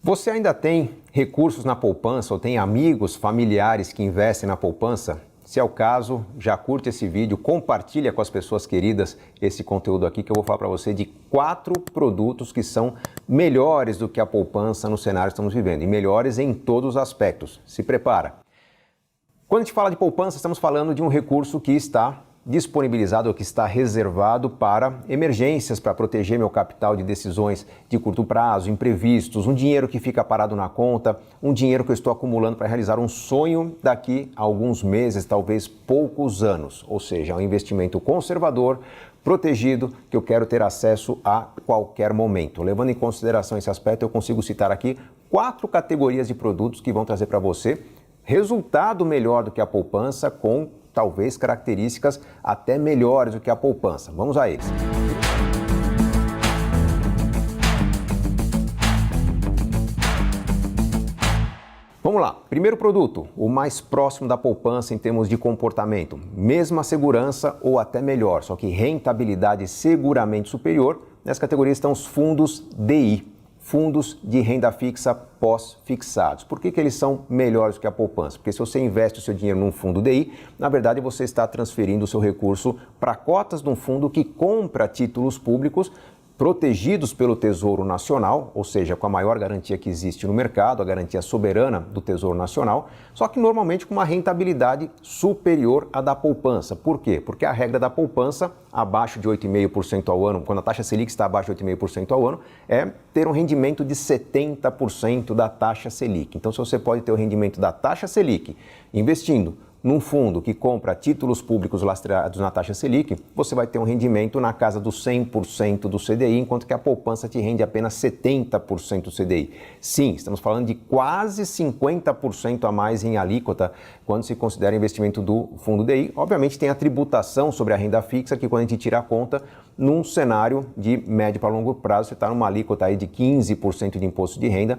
Você ainda tem recursos na poupança ou tem amigos, familiares que investem na poupança? Se é o caso, já curte esse vídeo, compartilha com as pessoas queridas esse conteúdo aqui que eu vou falar para você de 4 produtos que são melhores do que a poupança no cenário que estamos vivendo e melhores em todos os aspectos. Se prepara! Quando a gente fala de poupança, estamos falando de um recurso que está disponibilizado ou que está reservado para emergências, para proteger meu capital de decisões de curto prazo, imprevistos, um dinheiro que fica parado na conta, um dinheiro que eu estou acumulando para realizar um sonho daqui a alguns meses, talvez poucos anos. Ou seja, é um investimento conservador, protegido, que eu quero ter acesso a qualquer momento. Levando em consideração esse aspecto, eu consigo citar aqui 4 categorias de produtos que vão trazer para você resultado melhor do que a poupança, com talvez características até melhores do que a poupança. Vamos a eles. Vamos lá. Primeiro produto, o mais próximo da poupança em termos de comportamento. Mesma segurança ou até melhor, só que rentabilidade seguramente superior. Nessa categoria estão os fundos DI. Fundos de renda fixa pós-fixados. Por que eles são melhores do que a poupança? Porque se você investe o seu dinheiro num fundo DI, na verdade você está transferindo o seu recurso para cotas de um fundo que compra títulos públicos protegidos pelo Tesouro Nacional, ou seja, com a maior garantia que existe no mercado, a garantia soberana do Tesouro Nacional, só que normalmente com uma rentabilidade superior à da poupança. Por quê? Porque a regra da poupança, abaixo de 8,5% ao ano, quando a taxa Selic está abaixo de 8,5% ao ano, é ter um rendimento de 70% da taxa Selic. Então, se você pode ter o rendimento da taxa Selic investindo num fundo que compra títulos públicos lastreados na taxa Selic, você vai ter um rendimento na casa dos 100% do CDI, enquanto que a poupança te rende apenas 70% do CDI. Sim, estamos falando de quase 50% a mais em alíquota quando se considera investimento do fundo DI. Obviamente tem a tributação sobre a renda fixa, que quando a gente tira a conta, num cenário de médio para longo prazo, você está numa alíquota aí de 15% de imposto de renda,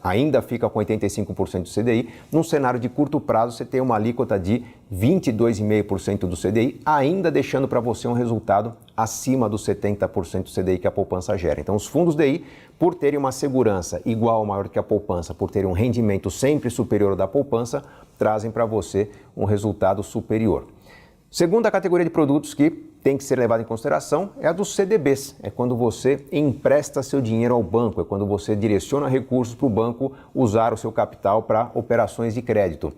ainda fica com 85% do CDI. Num cenário de curto prazo, você tem uma alíquota de 22,5% do CDI, ainda deixando para você um resultado acima dos 70% do CDI que a poupança gera. Então, os fundos DI, por terem uma segurança igual ou maior que a poupança, por terem um rendimento sempre superior ao da poupança, trazem para você um resultado superior. Segunda categoria de produtos que tem que ser levada em consideração é a dos CDBs. É quando você empresta seu dinheiro ao banco, é quando você direciona recursos para o banco usar o seu capital para operações de crédito.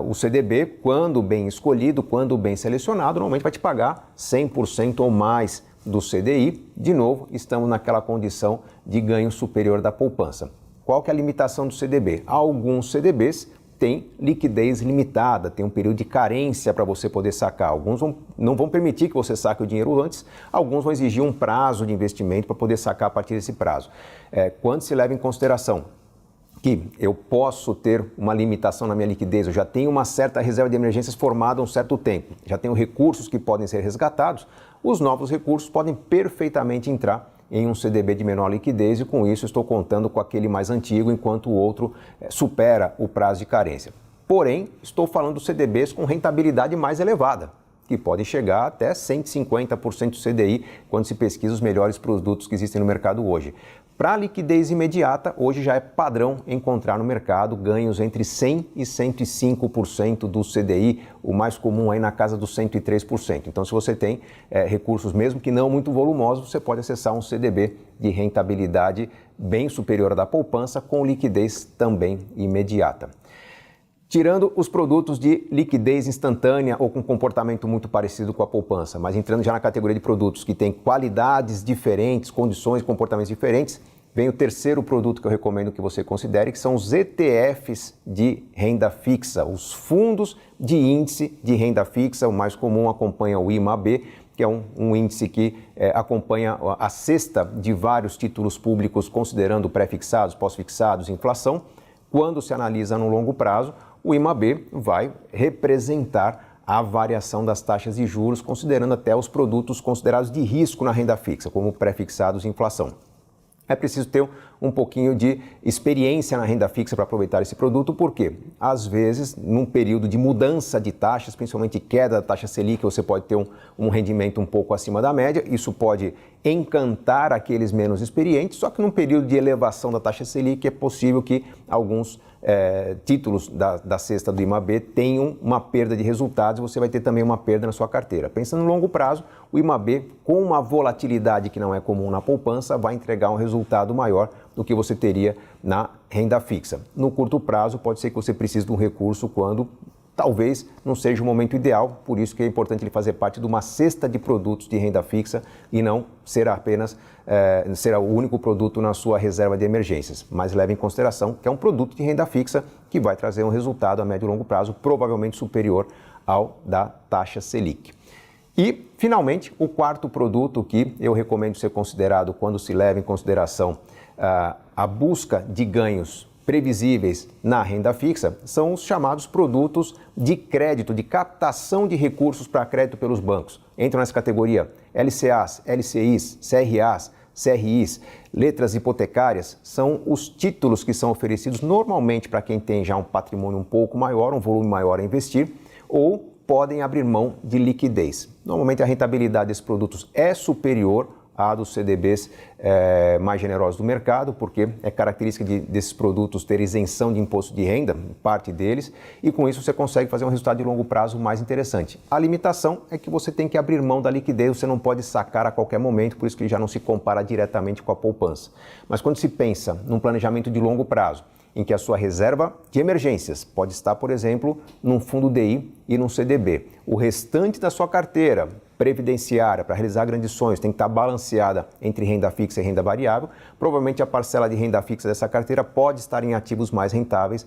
O CDB, quando bem escolhido, quando bem selecionado, normalmente vai te pagar 100% ou mais do CDI. De novo, estamos naquela condição de ganho superior da poupança. Qual que é a limitação do CDB? Alguns CDBs tem liquidez limitada, tem um período de carência para você poder sacar. Alguns não vão permitir que você saque o dinheiro antes, alguns vão exigir um prazo de investimento para poder sacar a partir desse prazo. Quando se leva em consideração que eu posso ter uma limitação na minha liquidez, eu já tenho uma certa reserva de emergências formada há um certo tempo, já tenho recursos que podem ser resgatados, os novos recursos podem perfeitamente entrar em um CDB de menor liquidez e com isso estou contando com aquele mais antigo enquanto o outro supera o prazo de carência. Porém, estou falando dos CDBs com rentabilidade mais elevada, que podem chegar até 150% do CDI quando se pesquisa os melhores produtos que existem no mercado hoje. Para a liquidez imediata, hoje já é padrão encontrar no mercado ganhos entre 100% e 105% do CDI, o mais comum aí na casa dos 103%. Então, se você tem recursos, mesmo que não muito volumosos, você pode acessar um CDB de rentabilidade bem superior à da poupança, com liquidez também imediata. Tirando os produtos de liquidez instantânea ou com comportamento muito parecido com a poupança, mas entrando já na categoria de produtos que têm qualidades diferentes, condições e comportamentos diferentes, vem o terceiro produto que eu recomendo que você considere, que são os ETFs de renda fixa, os fundos de índice de renda fixa. O mais comum acompanha o IMAB, que é um índice que acompanha a cesta de vários títulos públicos, considerando pré-fixados, pós-fixados, inflação. Quando se analisa no longo prazo, o IMAB vai representar a variação das taxas de juros, considerando até os produtos considerados de risco na renda fixa, como pré-fixados e inflação. É preciso ter um pouquinho de experiência na renda fixa para aproveitar esse produto, porque às vezes, num período de mudança de taxas, principalmente queda da taxa Selic, você pode ter um rendimento um pouco acima da média, isso pode encantar aqueles menos experientes, só que num período de elevação da taxa Selic é possível que alguns títulos da cesta do IMAB tenham uma perda de resultados, você vai ter também uma perda na sua carteira. Pensando no longo prazo, o IMAB, com uma volatilidade que não é comum na poupança, vai entregar um resultado maior do que você teria na renda fixa. No curto prazo, pode ser que você precise de um recurso quando talvez não seja o momento ideal, por isso que é importante ele fazer parte de uma cesta de produtos de renda fixa e não ser apenas ser o único produto na sua reserva de emergências. Mas leve em consideração que é um produto de renda fixa que vai trazer um resultado a médio e longo prazo provavelmente superior ao da taxa Selic. E, finalmente, o quarto produto que eu recomendo ser considerado quando se leva em consideração a busca de ganhos previsíveis na renda fixa são os chamados produtos de crédito, de captação de recursos para crédito pelos bancos. Entram nessa categoria LCAs, LCIs, CRAs, CRIs, letras hipotecárias, são os títulos que são oferecidos normalmente para quem tem já um patrimônio um pouco maior, um volume maior a investir, ou podem abrir mão de liquidez. Normalmente a rentabilidade desses produtos é superior à dos CDBs mais generosos do mercado, porque é característica desses produtos ter isenção de imposto de renda, parte deles, e com isso você consegue fazer um resultado de longo prazo mais interessante. A limitação é que você tem que abrir mão da liquidez, você não pode sacar a qualquer momento, por isso que ele já não se compara diretamente com a poupança. Mas quando se pensa num planejamento de longo prazo, em que a sua reserva de emergências pode estar, por exemplo, num fundo DI e num CDB. O restante da sua carteira previdenciária para realizar grandes sonhos tem que estar balanceada entre renda fixa e renda variável. Provavelmente a parcela de renda fixa dessa carteira pode estar em ativos mais rentáveis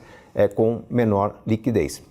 com menor liquidez.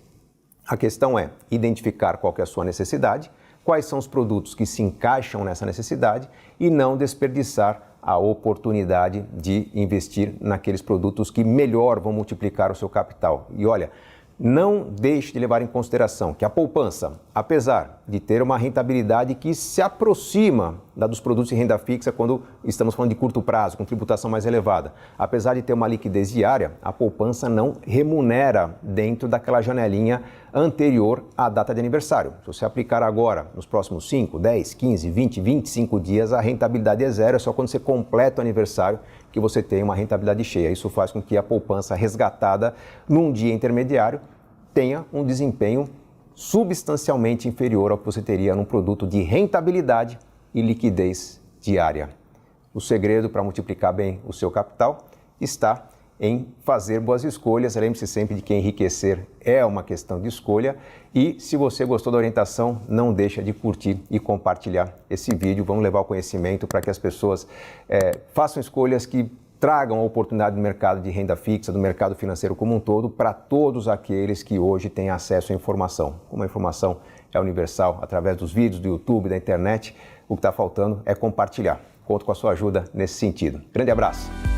A questão é identificar qual que é a sua necessidade, quais são os produtos que se encaixam nessa necessidade e não desperdiçar a oportunidade de investir naqueles produtos que melhor vão multiplicar o seu capital. E olha, não deixe de levar em consideração que a poupança, apesar de ter uma rentabilidade que se aproxima da dos produtos de renda fixa quando estamos falando de curto prazo, com tributação mais elevada, apesar de ter uma liquidez diária, a poupança não remunera dentro daquela janelinha anterior à data de aniversário. Se você aplicar agora, nos próximos 5, 10, 15, 20, 25 dias, a rentabilidade é zero, é só quando você completa o aniversário que você tem uma rentabilidade cheia. Isso faz com que a poupança resgatada num dia intermediário tenha um desempenho substancialmente inferior ao que você teria num produto de rentabilidade e liquidez diária. O segredo para multiplicar bem o seu capital está em fazer boas escolhas. Lembre-se sempre de que enriquecer é uma questão de escolha. E se você gostou da orientação, não deixa de curtir e compartilhar esse vídeo. Vamos levar o conhecimento para que as pessoas façam escolhas que tragam a oportunidade do mercado de renda fixa, do mercado financeiro como um todo, para todos aqueles que hoje têm acesso à informação. Como a informação é universal através dos vídeos, do YouTube, da internet, o que está faltando é compartilhar. Conto com a sua ajuda nesse sentido. Grande abraço!